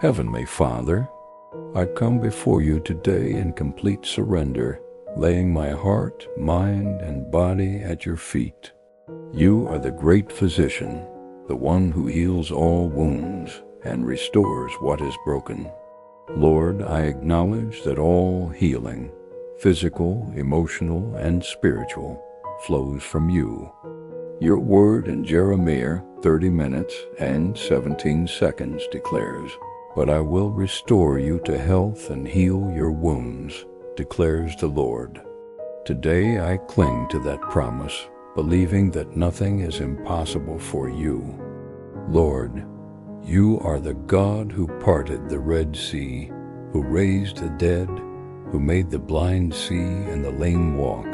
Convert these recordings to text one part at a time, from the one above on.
Heavenly Father, I come before you today in complete surrender, laying my heart, mind, and body at your feet. You are the great physician, the one who heals all wounds and restores what is broken. Lord, I acknowledge that all healing, physical, emotional, and spiritual, flows from you. Your word in Jeremiah 30 minutes and 17 seconds declares, "But I will restore you to health and heal your wounds, declares the Lord." Today I cling to that promise, believing that nothing is impossible for you. Lord, you are the God who parted the Red Sea, who raised the dead, who made the blind see and the lame walk.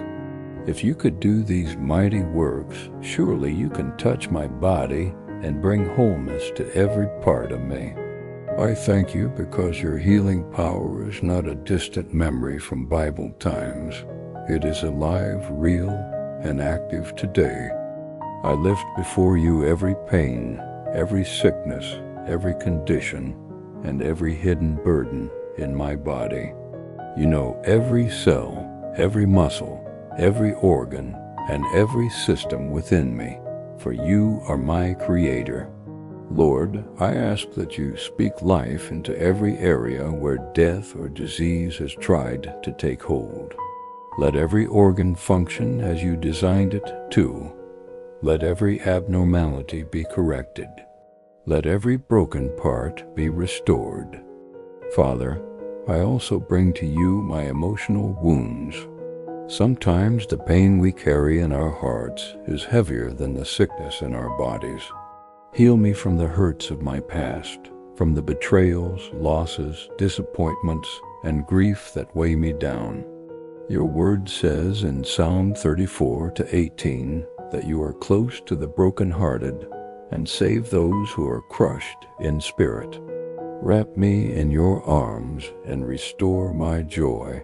If you could do these mighty works, surely you can touch my body and bring wholeness to every part of me. I thank you because your healing power is not a distant memory from Bible times. It is alive, real, and active today. I lift before you every pain, every sickness, every condition, and every hidden burden in my body. You know every cell, every muscle, every organ, and every system within me, for you are my Creator. Lord, I ask that you speak life into every area where death or disease has tried to take hold. Let every organ function as you designed it to. Let every abnormality be corrected. Let every broken part be restored. Father, I also bring to you my emotional wounds. Sometimes the pain we carry in our hearts is heavier than the sickness in our bodies. Heal me from the hurts of my past, from the betrayals, losses, disappointments, and grief that weigh me down. Your word says in Psalm 34-18 that you are close to the brokenhearted and save those who are crushed in spirit. Wrap me in your arms and restore my joy.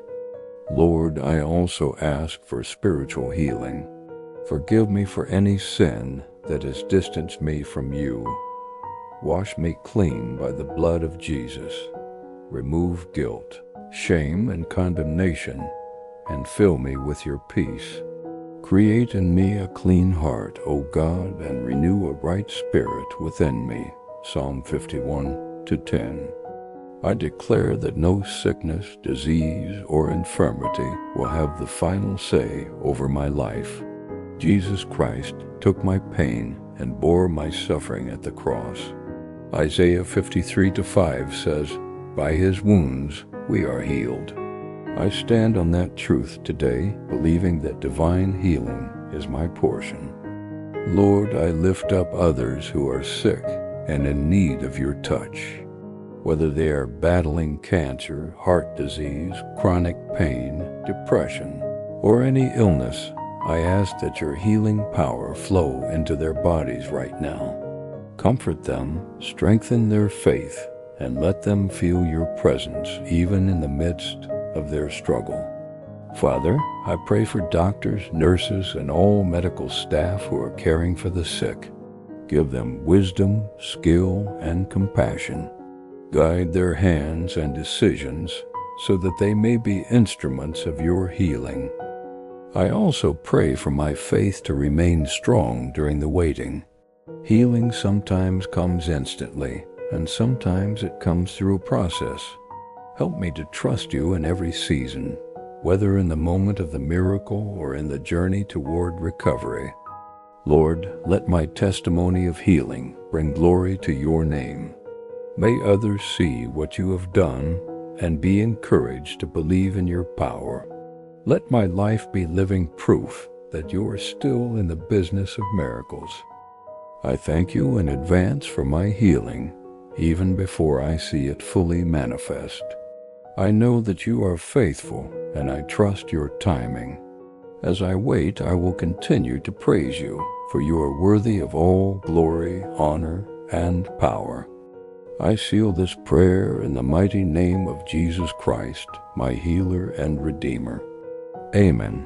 Lord, I also ask for spiritual healing. Forgive me for any sin that has distanced me from you. Wash me clean by the blood of Jesus. Remove guilt, shame, and condemnation, and fill me with your peace. Create in me a clean heart, O God, and renew a right spirit within me. Psalm 51-10. I declare that no sickness, disease, or infirmity will have the final say over my life. Jesus Christ took my pain and bore my suffering at the cross. Isaiah 53-5 says, "By his wounds we are healed." I stand on that truth today, believing that divine healing is my portion. Lord, I lift up others who are sick and in need of your touch. Whether they are battling cancer, heart disease, chronic pain, depression, or any illness, I ask that your healing power flow into their bodies right now. Comfort them, strengthen their faith, and let them feel your presence even in the midst of their struggle. Father, I pray for doctors, nurses, and all medical staff who are caring for the sick. Give them wisdom, skill, and compassion. Guide their hands and decisions so that they may be instruments of your healing. I also pray for my faith to remain strong during the waiting. Healing sometimes comes instantly, and sometimes it comes through a process. Help me to trust you in every season, whether in the moment of the miracle or in the journey toward recovery. Lord, let my testimony of healing bring glory to your name. May others see what you have done and be encouraged to believe in your power. Let my life be living proof that you are still in the business of miracles. I thank you in advance for my healing, even before I see it fully manifest. I know that you are faithful, and I trust your timing. As I wait, I will continue to praise you, for you are worthy of all glory, honor, and power. I seal this prayer in the mighty name of Jesus Christ, my healer and redeemer. Amen.